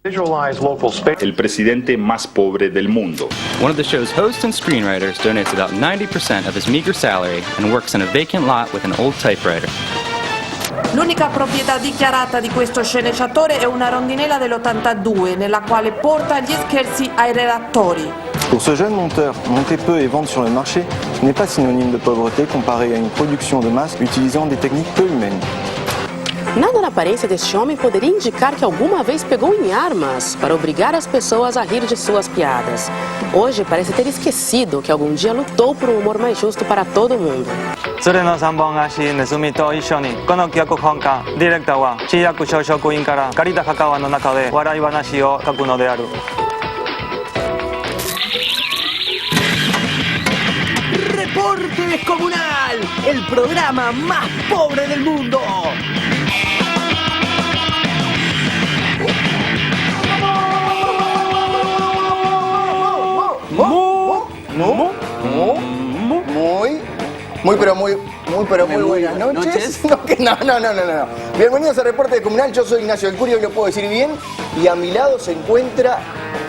El presidente más pobre del mundo. One of the show's hosts and screenwriters donates about 90% of his meager salary and works in a vacant lot with an old typewriter. L'unica proprietà dichiarata di questo sceneggiatore è una rondinella dell'82 nella quale porta gli scherzi ai redattori. Pour ce jeune monteur, monter peu et vendre sur le marché n'est pas synonyme de pauvreté comparé à une production de masse utilisant des techniques peu humaines. Nada na aparência deste homem poderia indicar que alguma vez pegou em armas para obrigar as pessoas a rir de suas piadas. Hoje parece ter esquecido que algum dia lutou por um humor mais justo para todo mundo. Reporte Descomunal, el programa más pobre del mundo. Muy buenas noches. No. Bienvenidos a Reporte Descomunal, yo soy Ignacio del Curio, hoy lo puedo decir bien. Y a mi lado se encuentra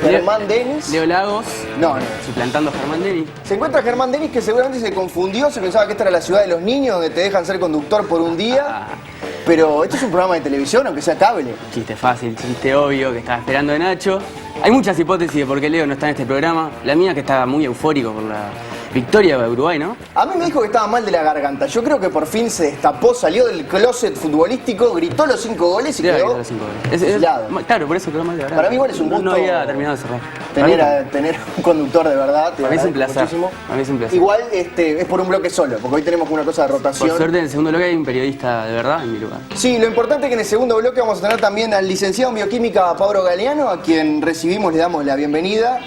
Germán Denis. Leo Lagos. No. Suplantando a Germán Denis. Se encuentra Germán Denis, que seguramente se confundió, se pensaba que esta era la ciudad de los niños, donde te dejan ser conductor por un día. Pero esto es un programa de televisión, aunque sea cable. Chiste fácil, chiste obvio, que estaba esperando de Nacho. Hay muchas hipótesis de por qué Leo no está en este programa. La mía, que estaba muy eufórico por la victoria de Uruguay, ¿no? A mí me dijo que estaba mal de la garganta. Yo creo que por fin se destapó, salió del closet futbolístico, gritó los 5 goles y quedó aislado. Claro, por eso quedó mal de garganta. Para mí igual es un gusto. No había terminado de cerrar. Tener un conductor de verdad. A mí es un placer. A mí es un placer. Igual es por un bloque solo, porque hoy tenemos una cosa de rotación. Por suerte en el segundo bloque hay un periodista de verdad en mi lugar. Sí, lo importante es que en el segundo bloque vamos a tener también al licenciado en bioquímica Pablo Galeano, a quien recibimos, le damos la bienvenida.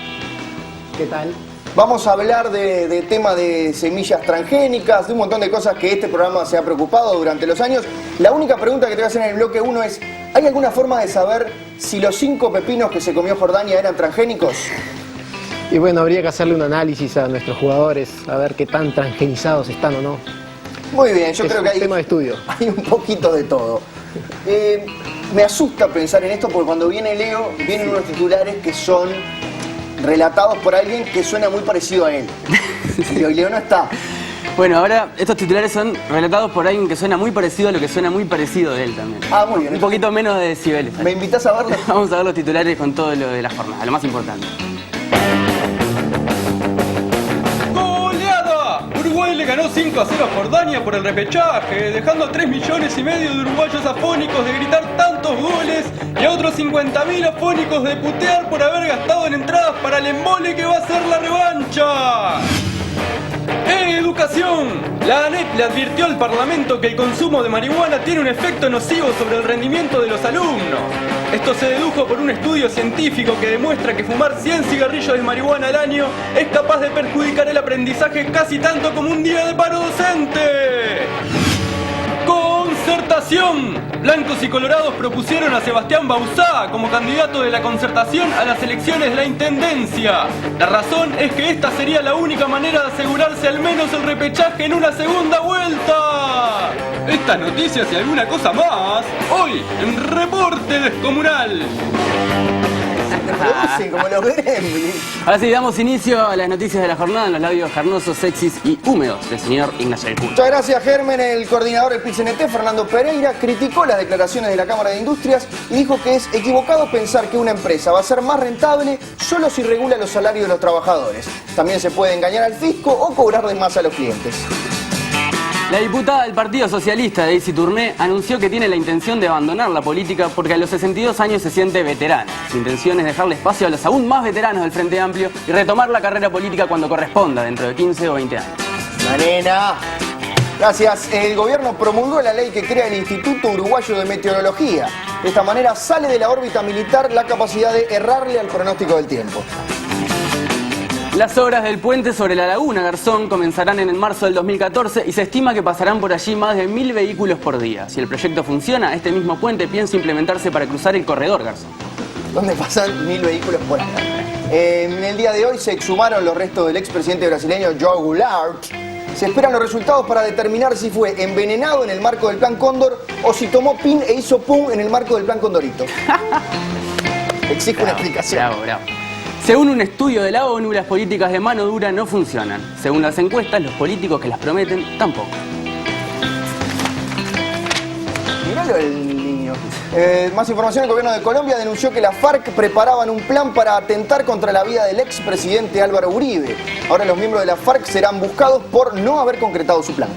¿Qué tal? Vamos a hablar de tema de semillas transgénicas, de un montón de cosas que este programa se ha preocupado durante los años. La única pregunta que te voy a hacer en el bloque 1 es, ¿hay alguna forma de saber si los 5 pepinos que se comió Jordania eran transgénicos? Y bueno, habría que hacerle un análisis a nuestros jugadores, a ver qué tan transgenizados están o no. Muy bien, yo creo que hay tema de estudio. Hay un poquito de todo. Me asusta pensar en esto porque cuando viene Leo, vienen unos titulares que son relatados por alguien que suena muy parecido a él. Y hoy Leo no está. Bueno, ahora estos titulares son relatados por alguien que suena muy parecido a lo que suena muy parecido de él también. Ah, muy bien. Un poquito menos de decibeles. ¿Me invitas a verlo? Vamos a ver los titulares con todo lo de la jornada, lo más importante. Uruguay le ganó 5-0 a Jordania por el repechaje, dejando a 3,5 millones de uruguayos afónicos de gritar tantos goles y a otros 50.000 afónicos de putear por haber gastado en entradas para el embole que va a ser la revancha. En educación, la ANEP le advirtió al Parlamento que el consumo de marihuana tiene un efecto nocivo sobre el rendimiento de los alumnos. Esto se dedujo por un estudio científico que demuestra que fumar 100 cigarrillos de marihuana al año es capaz de perjudicar el aprendizaje casi tanto como un día de paro docente. Concertación. Blancos y colorados propusieron a Sebastián Bauzá como candidato de la concertación a las elecciones de la intendencia. La razón es que esta sería la única manera de asegurarse al menos el repechaje en una segunda vuelta. Estas noticias y alguna cosa más, hoy en Reporte Descomunal. Como los gremlins. Ahora sí, damos inicio a las noticias de la jornada en los labios carnosos, sexys y húmedos del señor Ignacio del Curio. Muchas gracias, Germen. El coordinador del PIT-CNT, Fernando Pereira, criticó las declaraciones de la Cámara de Industrias y dijo que es equivocado pensar que una empresa va a ser más rentable solo si regula los salarios de los trabajadores. También se puede engañar al fisco o cobrar de más a los clientes. La diputada del Partido Socialista, Daisy Tourné, anunció que tiene la intención de abandonar la política porque a los 62 años se siente veterana. Su intención es dejarle espacio a los aún más veteranos del Frente Amplio y retomar la carrera política cuando corresponda, dentro de 15 o 20 años. ¡Manena! Gracias. El gobierno promulgó la ley que crea el Instituto Uruguayo de Meteorología. De esta manera sale de la órbita militar la capacidad de errarle al pronóstico del tiempo. Las obras del puente sobre la laguna Garzón comenzarán en marzo del 2014 y se estima que pasarán por allí más de 1.000 vehículos por día. Si el proyecto funciona, este mismo puente piensa implementarse para cruzar el corredor Garzón. ¿Dónde pasan 1.000 vehículos por día? En el día de hoy se exhumaron los restos del expresidente brasileño João Goulart. Se esperan los resultados para determinar si fue envenenado en el marco del Plan Cóndor o si tomó pin e hizo pum en el marco del Plan Condorito. Exijo una explicación. Bravo, bravo. Según un estudio de la ONU, las políticas de mano dura no funcionan. Según las encuestas, los políticos que las prometen tampoco. Miralo el niño. Más información, el gobierno de Colombia denunció que las FARC preparaban un plan para atentar contra la vida del expresidente Álvaro Uribe. Ahora los miembros de la FARC serán buscados por no haber concretado su plan.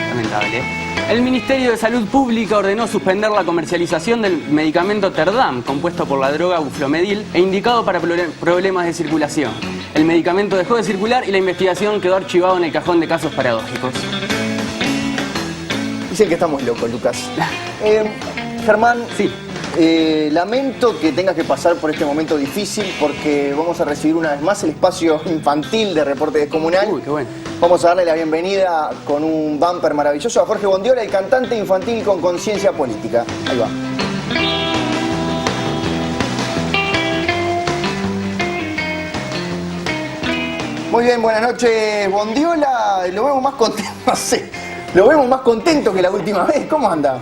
Lamentable. El Ministerio de Salud Pública ordenó suspender la comercialización del medicamento Terdam, compuesto por la droga buflomedil e indicado para problemas de circulación. El medicamento dejó de circular y la investigación quedó archivada en el cajón de casos paradójicos. Dicen que estamos locos, Lucas. Germán, sí. Lamento que tengas que pasar por este momento difícil porque vamos a recibir una vez más el espacio infantil de Reporte Descomunal. Uy, qué bueno. Vamos a darle la bienvenida con un bumper maravilloso a Jorge Bondiola, el cantante infantil con conciencia política. Ahí va. Muy bien, buenas noches, Bondiola. Lo vemos más contento, no sé. Lo vemos más contento que la última vez. ¿Cómo anda?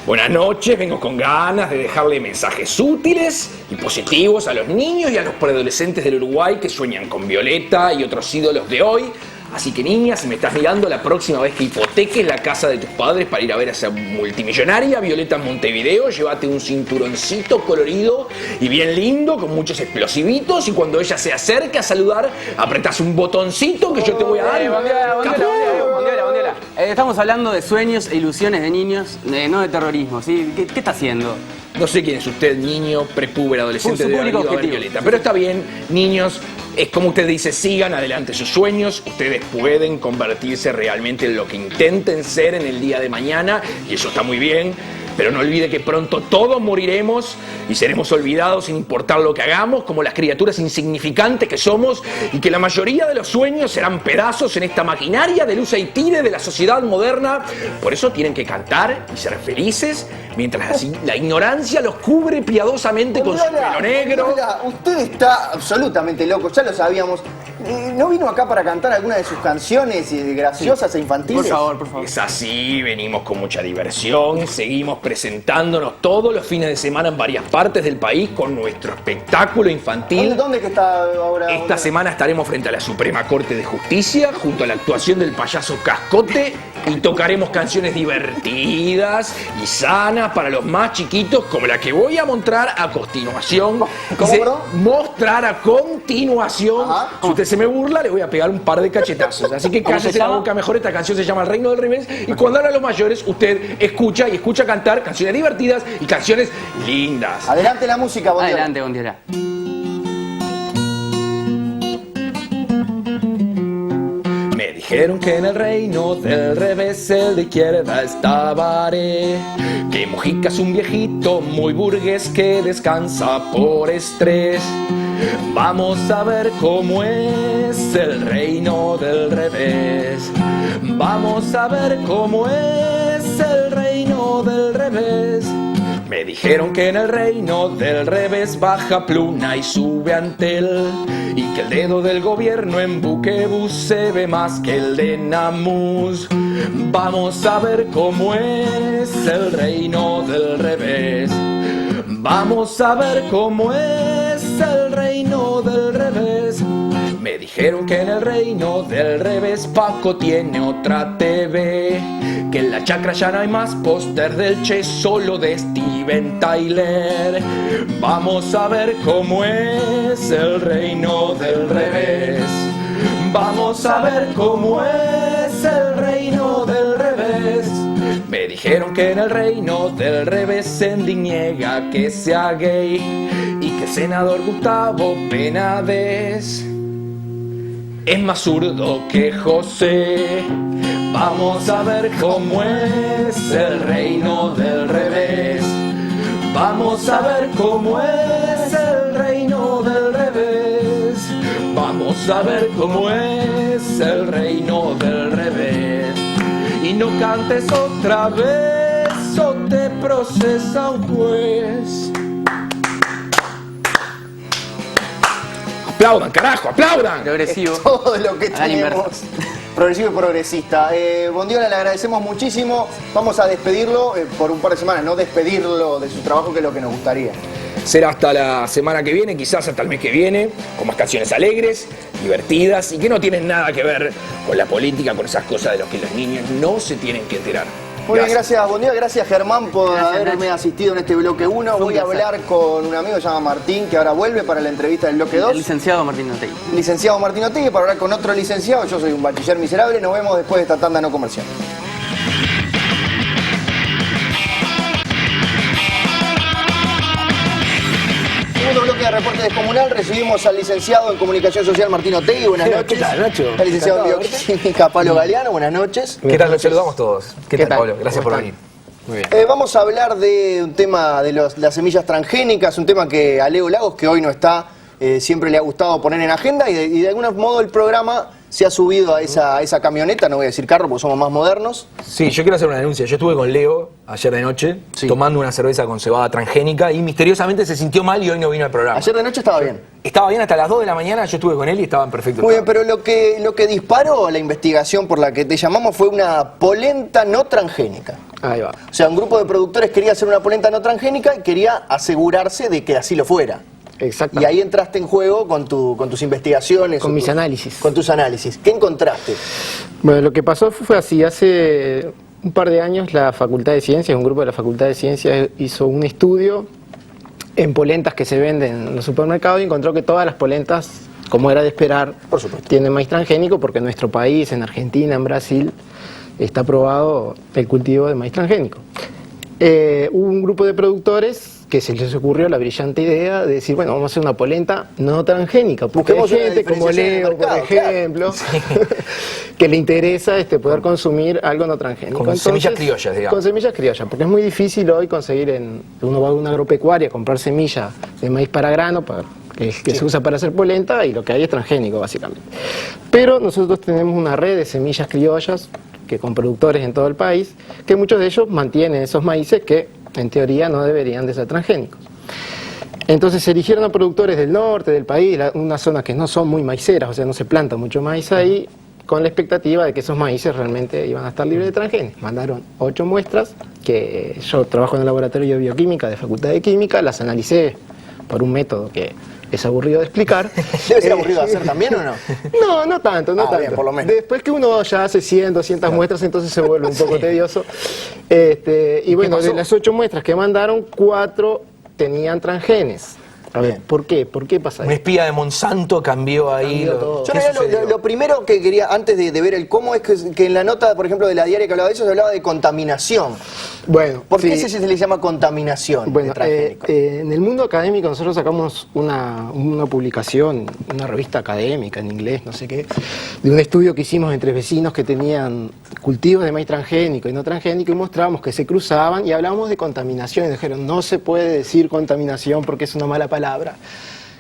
Buenas noches, vengo con ganas de dejarle mensajes útiles y positivos a los niños y a los preadolescentes del Uruguay que sueñan con Violeta y otros ídolos de hoy. Así que niña, si me estás mirando, la próxima vez que hipoteques la casa de tus padres para ir a ver a esa multimillonaria Violeta en Montevideo, llévate un cinturoncito colorido y bien lindo con muchos explosivitos y cuando ella se acerque a saludar, apretás un botoncito que yo te voy a dar. Bondiola. Estamos hablando de sueños e ilusiones de niños, no de terrorismo, ¿sí? ¿Qué está haciendo? No sé quién es usted, niño, prepúber, adolescente, Su de haber público ido a ver objetivo. Violeta. Pero está bien, niños, es como usted dice, sigan adelante sus sueños. Ustedes pueden convertirse realmente en lo que intenten ser en el día de mañana y eso está muy bien. Pero no olvide que pronto todos moriremos y seremos olvidados sin importar lo que hagamos, como las criaturas insignificantes que somos, y que la mayoría de los sueños serán pedazos en esta maquinaria de luz y tire de la sociedad moderna. Por eso tienen que cantar y ser felices, mientras así la ignorancia los cubre piadosamente con su pelo negro. Bondiola, usted está absolutamente loco, ya lo sabíamos. ¿No vino acá para cantar alguna de sus canciones graciosas e infantiles? Por favor, por favor. Es así, venimos con mucha diversión, seguimos presentándonos todos los fines de semana en varias partes del país con nuestro espectáculo infantil. ¿Dónde que está ahora? Esta semana estaremos frente a la Suprema Corte de Justicia, junto a la actuación del payaso Cascote, y tocaremos canciones divertidas y sanas para los más chiquitos, como la que voy a mostrar a continuación. Mostrar a continuación. Ajá. Si usted se me burla, le voy a pegar un par de cachetazos. Así que cállese la boca mejor. Esta canción se llama El Reino del Revés. Y cuando hablan los mayores, usted escucha y escucha cantar canciones divertidas y canciones lindas. Adelante la música, Bondiola. Adelante, Bondiola. Me dijeron que en el reino del revés el de izquierda estaba Are, que Mujica es un viejito muy burgués que descansa por estrés. Vamos a ver cómo es el reino del revés. Vamos a ver cómo es el reino del revés. Me dijeron que en el reino del revés baja Pluna y sube Antel, y que el dedo del gobierno en Buquebus se ve más que el de Namus. Vamos a ver cómo es el reino del revés. Vamos a ver cómo es el reino del revés. Me dijeron que en el reino del revés Paco tiene otra TV, que en la chacra ya no hay más póster del Che, solo de Steven Tyler. Vamos a ver cómo es el reino del revés. Vamos a ver cómo es el reino del revés. Me dijeron que en el reino del revés Sendik niega que sea gay y que el senador Gustavo Penades es más zurdo que José. Vamos a ver cómo es el reino del revés. Vamos a ver cómo es el reino del revés. Vamos a ver cómo es el reino del revés. Y no cantes otra vez o te procesa un juez. ¡Aplaudan, carajo! ¡Aplaudan! Progresivo. Es todo lo que tenemos. Progresivo y progresista. Bondiola, le agradecemos muchísimo. Vamos a despedirlo por un par de semanas, no despedirlo de su trabajo, que es lo que nos gustaría. será hasta la semana que viene, quizás hasta el mes que viene, con más canciones alegres, divertidas y que no tienen nada que ver con la política, con esas cosas de las que los niños no se tienen que enterar. Muy bien, gracias Buen Día, gracias Germán por haberme asistido en este bloque 1. Voy a hablar con un amigo que se llama Martín, que ahora vuelve para la entrevista del bloque 2. El licenciado Martín Otegui. Licenciado Martín Otegui, para hablar con otro licenciado. Yo soy un bachiller miserable. Nos vemos después de esta tanda no comercial. Segundo bloque de Reporte Descomunal, recibimos al licenciado en Comunicación Social Martín Otegui. Buenas noches. ¿Qué tal, Nacho? El licenciado en Bioquímica Pablo Galeano. Buenas noches. ¿Qué tal? Nos saludamos todos. ¿Qué tal, Pablo? Gracias por venir. Muy bien. Vamos a hablar de un tema de las semillas transgénicas, un tema que a Leo Lagos, que hoy no está, siempre le ha gustado poner en agenda y de algún modo el programa se ha subido a esa camioneta, no voy a decir carro porque somos más modernos. Sí, yo quiero hacer una denuncia. Yo estuve con Leo ayer de noche tomando una cerveza con cebada transgénica y misteriosamente se sintió mal y hoy no vino al programa. Ayer de noche estaba bien. Estaba bien hasta las 2 de la mañana, yo estuve con él y estaba en perfecto estado. Muy bien, pero lo que disparó la investigación por la que te llamamos fue una polenta no transgénica. Ahí va. O sea, un grupo de productores quería hacer una polenta no transgénica y quería asegurarse de que así lo fuera. Exacto. Y ahí entraste en juego con tus investigaciones. Con mis análisis. Con tus análisis. ¿Qué encontraste? Bueno, lo que pasó fue así. Hace un par de años la Facultad de Ciencias, un grupo de la Facultad de Ciencias hizo un estudio en polentas que se venden en los supermercados y encontró que todas las polentas, como era de esperar, por supuesto, tienen maíz transgénico porque en nuestro país, en Argentina, en Brasil, está aprobado el cultivo de maíz transgénico. Hubo un grupo de productores que se les ocurrió la brillante idea de decir, bueno, vamos a hacer una polenta no transgénica, porque hay gente como Leo, por ejemplo, que le interesa poder consumir algo no transgénico. Con semillas criollas, digamos. Con semillas criollas, porque es muy difícil hoy conseguir, uno va a una agropecuaria a comprar semilla de maíz para grano, que se usa para hacer polenta, y lo que hay es transgénico, básicamente. Pero nosotros tenemos una red de semillas criollas, que con productores en todo el país, que muchos de ellos mantienen esos maíces que en teoría no deberían de ser transgénicos. Entonces se eligieron a productores del norte del país, unas zonas que no son muy maiceras, o sea, no se planta mucho maíz ahí, con la expectativa de que esos maíces realmente iban a estar libres de transgénicos. Mandaron 8 muestras, que yo trabajo en el laboratorio de bioquímica de Facultad de Química, las analicé por un método que es aburrido de explicar. ¿Debe ser aburrido de hacer también o no? No, no tanto, no tanto. Bien, por lo menos. Después que uno ya hace 100, 200 muestras, entonces se vuelve un poco tedioso. Y bueno, de las 8 muestras que mandaron, 4 tenían transgenes. A ver, ¿por qué? ¿Por qué pasa eso? Un espía de Monsanto cambió ahí. Yo lo primero que quería, antes de ver el cómo, es que en la nota, por ejemplo, de la diaria que hablaba de eso, se hablaba de contaminación. Bueno, ¿Por qué se le llama contaminación? Bueno, en el mundo académico nosotros sacamos una publicación, una revista académica en inglés, no sé qué, de un estudio que hicimos entre vecinos que tenían cultivos de maíz transgénico y no transgénico, y mostrábamos que se cruzaban y hablábamos de contaminación. Y dijeron, no se puede decir contaminación porque es una mala palabra,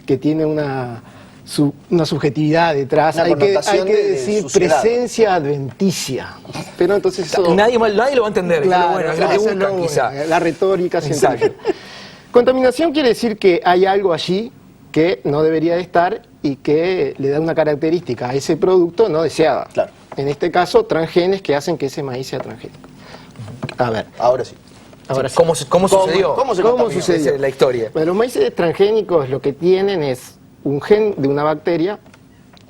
que tiene una subjetividad detrás. Hay que decir presencia adventicia. Pero entonces eso, nadie lo va a entender. Claro, bueno, es lo que buscan, quizá. La retórica científica. Contaminación quiere decir que hay algo allí que no debería de estar y que le da una característica a ese producto no deseada. Claro. En este caso, transgenes que hacen que ese maíz sea transgénico. A ver. Ahora sí. Ahora sí. ¿Cómo sucedió? ¿Cómo sucedió? Esa es la historia. Bueno, los maíces transgénicos lo que tienen es un gen de una bacteria.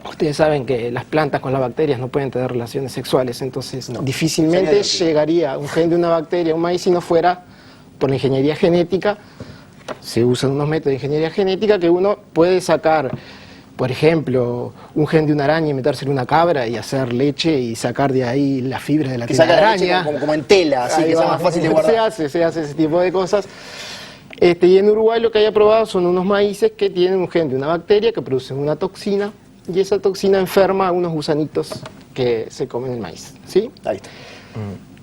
Ustedes saben que las plantas con las bacterias no pueden tener relaciones sexuales, entonces difícilmente llegaría un gen de una bacteria a un maíz si no fuera por la ingeniería genética. Se usan unos métodos de ingeniería genética que uno puede sacar, por ejemplo, un gen de una araña y metérselo en una cabra y hacer leche y sacar de ahí las fibras de la tela de araña. Como en tela, así que sea más fácil de guardar. Se hace ese tipo de cosas. Y en Uruguay lo que hay aprobado son unos maíces que tienen un gen de una bacteria que produce una toxina, y esa toxina enferma a unos gusanitos que se comen el maíz, ¿sí? Ahí está.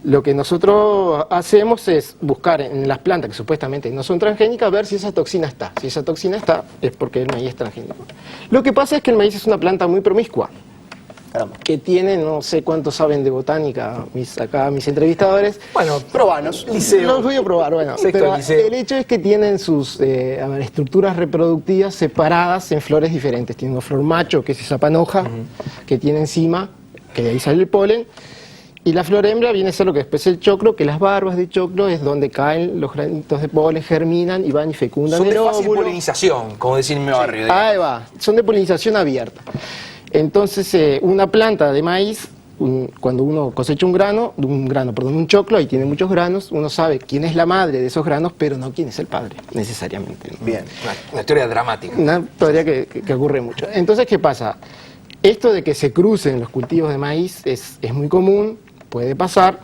Lo que nosotros hacemos es buscar en las plantas que supuestamente no son transgénicas, ver si esa toxina está. Si esa toxina está, es porque el maíz es transgénico. Lo que pasa es que el maíz es una planta muy promiscua, que tiene, no sé cuántos saben de botánica, mis entrevistadores. Bueno, probanos. Los voy a probar, bueno. Pero el hecho es que tienen sus estructuras reproductivas separadas en flores diferentes. Tiene una flor macho, que es esa panoja, que tiene encima, que de ahí sale el polen, Y la flor hembra viene a ser lo que después es el choclo, que las barbas de choclo es donde caen los granitos de polen, germinan y van y fecundan Son el de fácil óvulo. polinización, como decir en mi barrio. Ahí va, son de polinización abierta. Entonces, una planta de maíz, cuando uno cosecha un choclo, ahí tiene muchos granos, uno sabe quién es la madre de esos granos, pero no quién es el padre, necesariamente. ¿no? Bien, una historia dramática. Una historia que ocurre mucho. Entonces, ¿qué pasa? Esto de que se crucen los cultivos de maíz es muy común, puede pasar.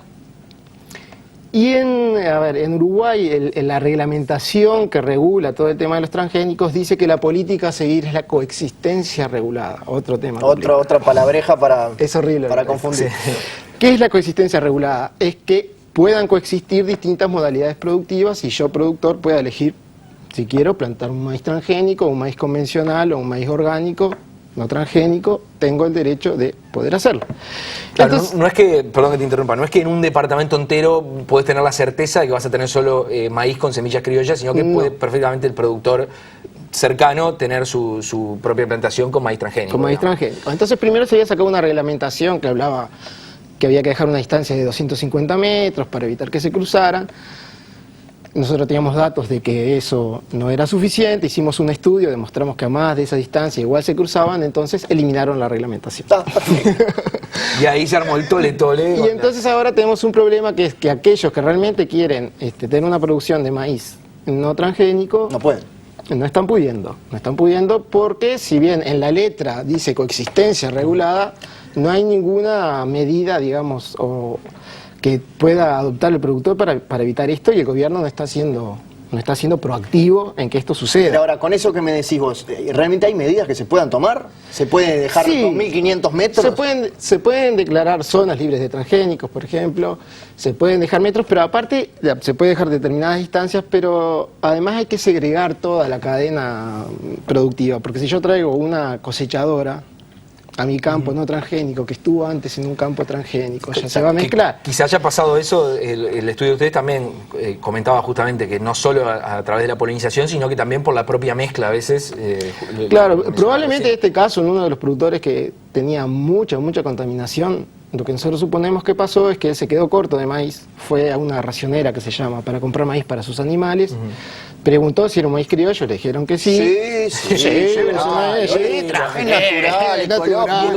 Y en Uruguay la reglamentación que regula todo el tema de los transgénicos dice que la política a seguir es la coexistencia regulada. Otro tema. Otra palabreja para, es horrible, para confundir. Sí. ¿Qué es la coexistencia regulada? Es que puedan coexistir distintas modalidades productivas y yo, productor, pueda elegir si quiero plantar un maíz transgénico, un maíz convencional o un maíz orgánico, no transgénico, tengo el derecho de poder hacerlo. Claro, Entonces, no es que, perdón que te interrumpa, no es que en un departamento entero puedes tener la certeza de que vas a tener solo maíz con semillas criollas, sino que puede perfectamente el productor cercano tener su propia plantación con maíz transgénico. Con maíz transgénico. Entonces primero se había sacado una reglamentación que hablaba que había que dejar una distancia de 250 metros para evitar que se cruzaran. Nosotros teníamos datos de que eso no era suficiente, hicimos un estudio, demostramos que a más de esa distancia igual se cruzaban, entonces eliminaron la reglamentación. Y ahí se armó el tole-tole. Y entonces ahora tenemos un problema que es que aquellos que realmente quieren tener una producción de maíz no transgénico, no pueden. No están pudiendo porque si bien en la letra dice coexistencia regulada, no hay ninguna medida, digamos, que pueda adoptar el productor para evitar esto, y el gobierno no está siendo proactivo en que esto suceda. Pero ahora, con eso que me decís vos, ¿realmente hay medidas que se puedan tomar? ¿Se puede dejar 2.500 metros? Se pueden declarar zonas libres de transgénicos, por ejemplo, se pueden dejar metros, pero aparte se puede dejar determinadas distancias, pero además hay que segregar toda la cadena productiva, porque si yo traigo una cosechadora a mi campo no transgénico, que estuvo antes en un campo transgénico, ya se va a mezclar. Quizá haya pasado eso, el estudio de ustedes también comentaba justamente que no solo a través de la polinización, sino que también por la propia mezcla a veces. Claro, probablemente en este caso, en uno de los productores que tenía mucha contaminación, lo que nosotros suponemos que pasó es que él se quedó corto de maíz, fue a una racionera que se llama, para comprar maíz para sus animales, preguntó si era un maíz criollo, le dijeron que sí. El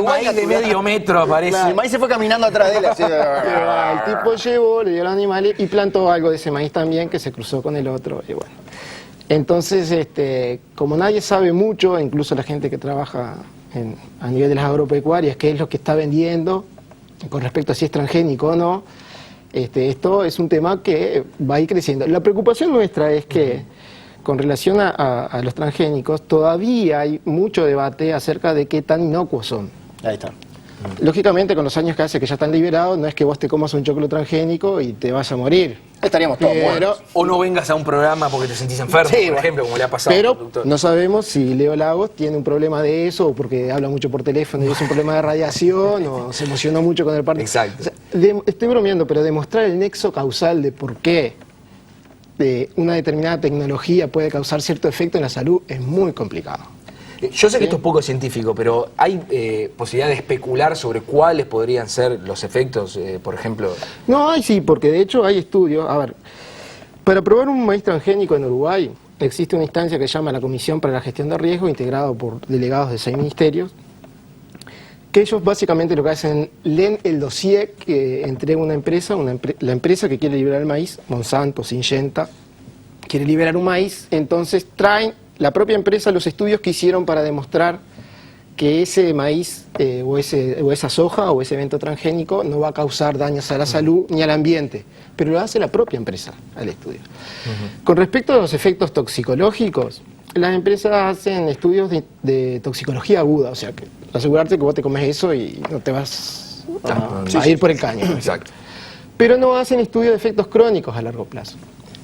maíz de medio metro aparece. El maíz se fue caminando atrás de él. Así, el tipo llevó, le dio los animales y plantó algo de ese maíz también que se cruzó con el otro. Y bueno. Entonces, como nadie sabe mucho, incluso la gente que trabaja a nivel de las agropecuarias, qué es lo que está vendiendo con respecto a si es transgénico o no, esto es un tema que va a ir creciendo. La preocupación nuestra es que con relación a los transgénicos todavía hay mucho debate acerca de qué tan inocuos son. Ahí está. Lógicamente, con los años que hace que ya están liberados, no es que vos te comas un choclo transgénico y te vas a morir. Estaríamos todos muertos. O no vengas a un programa porque te sentís enfermo, por ejemplo, como le ha pasado pero al productor. No sabemos si Leo Lagos tiene un problema de eso, o porque habla mucho por teléfono y es un problema de radiación, o se emocionó mucho con el partido. Exacto. O sea, estoy bromeando, pero demostrar el nexo causal de por qué una determinada tecnología puede causar cierto efecto en la salud es muy complicado. Yo sé que esto es poco científico, pero ¿hay posibilidad de especular sobre cuáles podrían ser los efectos, por ejemplo? No, sí, porque de hecho hay estudios. A ver, para probar un maíz transgénico en Uruguay existe una instancia que se llama la Comisión para la Gestión de Riesgo, integrado por delegados de 6 ministerios, que ellos básicamente lo que hacen, leen el dossier que entrega una empresa, la empresa que quiere liberar el maíz, Monsanto, Syngenta, quiere liberar un maíz, entonces traen la propia empresa los estudios que hicieron para demostrar que ese maíz o esa soja o ese evento transgénico no va a causar daños a la salud ni al ambiente, pero lo hace la propia empresa al estudio. Con respecto a los efectos toxicológicos, las empresas hacen estudios de toxicología aguda, o sea, que asegurarte que vos te comes eso y no te vas a ir por el caño. Exacto. Pero no hacen estudios de efectos crónicos a largo plazo.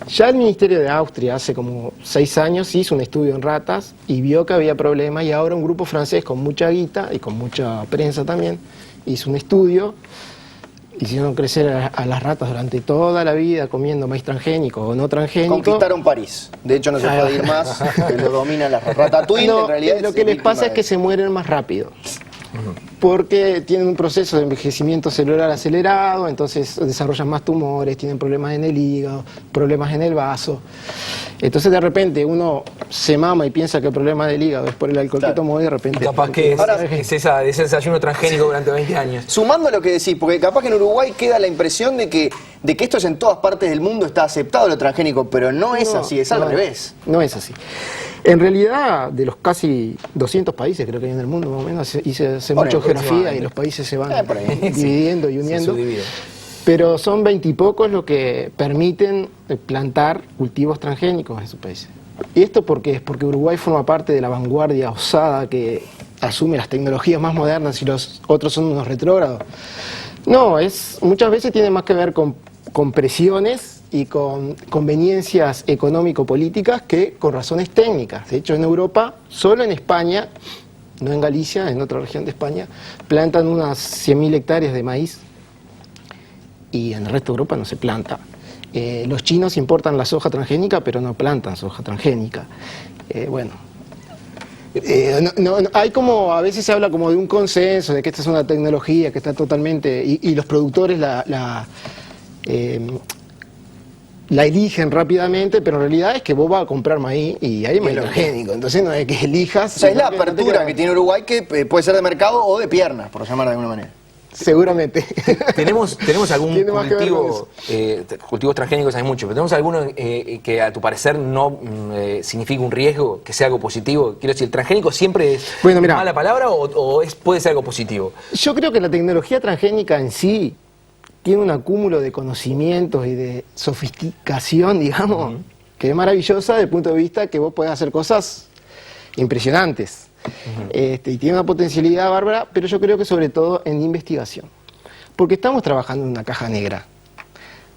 Ya el Ministerio de Austria hace como 6 años hizo un estudio en ratas y vio que había problemas, y ahora un grupo francés con mucha guita y con mucha prensa también hizo un estudio, hicieron crecer a las ratas durante toda la vida comiendo maíz transgénico o no transgénico. Conquistaron París. De hecho no se puede ir más, que lo dominan las ratatouille. No, en realidad lo que les pasa es que se mueren más rápido. porque tienen un proceso de envejecimiento celular acelerado, entonces desarrollan más tumores, tienen problemas en el hígado, problemas en el vaso. Entonces de repente uno se mama y piensa que el problema del hígado es por el alcohol que tomó y de repente... Y capaz que es ese desayuno transgénico durante 20 años. Sumando lo que decís, porque capaz que en Uruguay queda la impresión de que esto es en todas partes del mundo, está aceptado lo transgénico, pero no es así, es al revés. No es así. En realidad, de los casi 200 países creo que hay en el mundo, más o menos, hice hace mucho geografía y los países se van dividiendo y uniendo. Pero son 20 y pocos los que permiten plantar cultivos transgénicos en sus países. ¿Y esto por qué? Es porque Uruguay forma parte de la vanguardia osada que asume las tecnologías más modernas y los otros son unos retrógrados. No, muchas veces tiene más que ver con presiones y con conveniencias económico-políticas que con razones técnicas. De hecho, en Europa, solo en España, no en Galicia, en otra región de España, plantan unas 100.000 hectáreas de maíz y en el resto de Europa no se planta. Los chinos importan la soja transgénica, pero no plantan soja transgénica. Hay como, a veces se habla como de un consenso, de que esta es una tecnología que está totalmente, y los productores la eligen rápidamente, pero en realidad es que vos vas a comprar maíz y hay maíz transgénico, entonces no es que elijas. O sea, es la apertura que tiene Uruguay, que puede ser de mercado o de piernas, por llamarlo de alguna manera. Seguramente. ¿Tenemos algún cultivo, cultivos transgénicos hay muchos, pero tenemos alguno que a tu parecer no significa un riesgo, que sea algo positivo? Quiero decir, ¿el transgénico siempre es mala palabra o puede ser algo positivo? Yo creo que la tecnología transgénica en sí tiene un acúmulo de conocimientos y de sofisticación, digamos, que es maravillosa desde el punto de vista que vos podés hacer cosas impresionantes. Y tiene una potencialidad bárbara, pero yo creo que sobre todo en investigación. Porque estamos trabajando en una caja negra.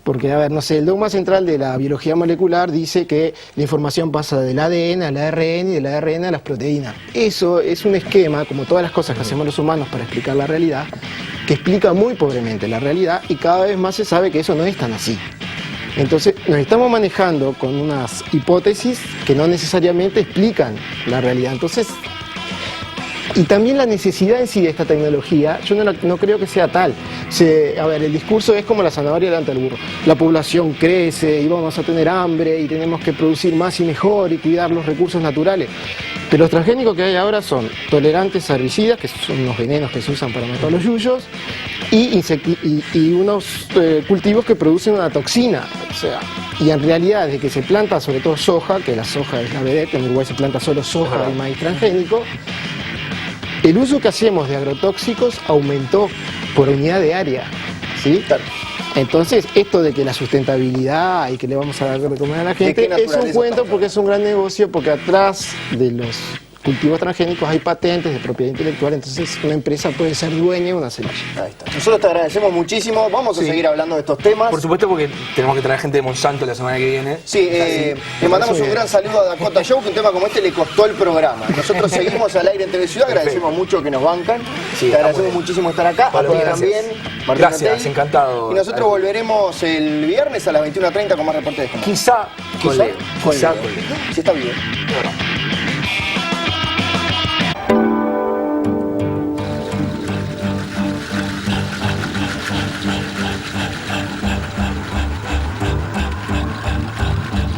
Porque, a ver, no sé, el dogma central de la biología molecular dice que la información pasa del ADN al ARN y del ARN a las proteínas. Eso es un esquema, como todas las cosas que hacemos los humanos para explicar la realidad, que explica muy pobremente la realidad y cada vez más se sabe que eso no es tan así. Entonces nos estamos manejando con unas hipótesis que no necesariamente explican la realidad. Entonces, y también la necesidad en sí de esta tecnología, yo no creo que sea tal. A ver, el discurso es como la zanahoria delante del burro. La población crece y vamos a tener hambre y tenemos que producir más y mejor y cuidar los recursos naturales. Pero los transgénicos que hay ahora son tolerantes a herbicidas, que son unos venenos que se usan para matar los yuyos, y unos cultivos que producen una toxina. O sea, y en realidad desde que se planta sobre todo soja, que la soja es la vedette, en Uruguay se planta solo soja y maíz transgénico, el uso que hacemos de agrotóxicos aumentó por unidad de área, ¿sí? Entonces, esto de que la sustentabilidad y que le vamos a dar de comer a la gente es un cuento porque es un gran negocio, porque atrás de los cultivos transgénicos hay patentes de propiedad intelectual, entonces una empresa puede ser dueña de una semilla. Ahí está. Nosotros te agradecemos muchísimo, vamos a seguir hablando de estos temas. Por supuesto, porque tenemos que traer gente de Monsanto la semana que viene. Sí, le mandamos un gran saludo a Dakota Show, que un tema como este le costó el programa. Nosotros seguimos al aire en TV Ciudad, agradecemos mucho que nos bancan, te agradecemos muchísimo estar acá, a ti también. Gracias, encantado. Y nosotros volveremos el viernes a las 21:30 con más reportes de Escomar. Quizá, Sí, está bien.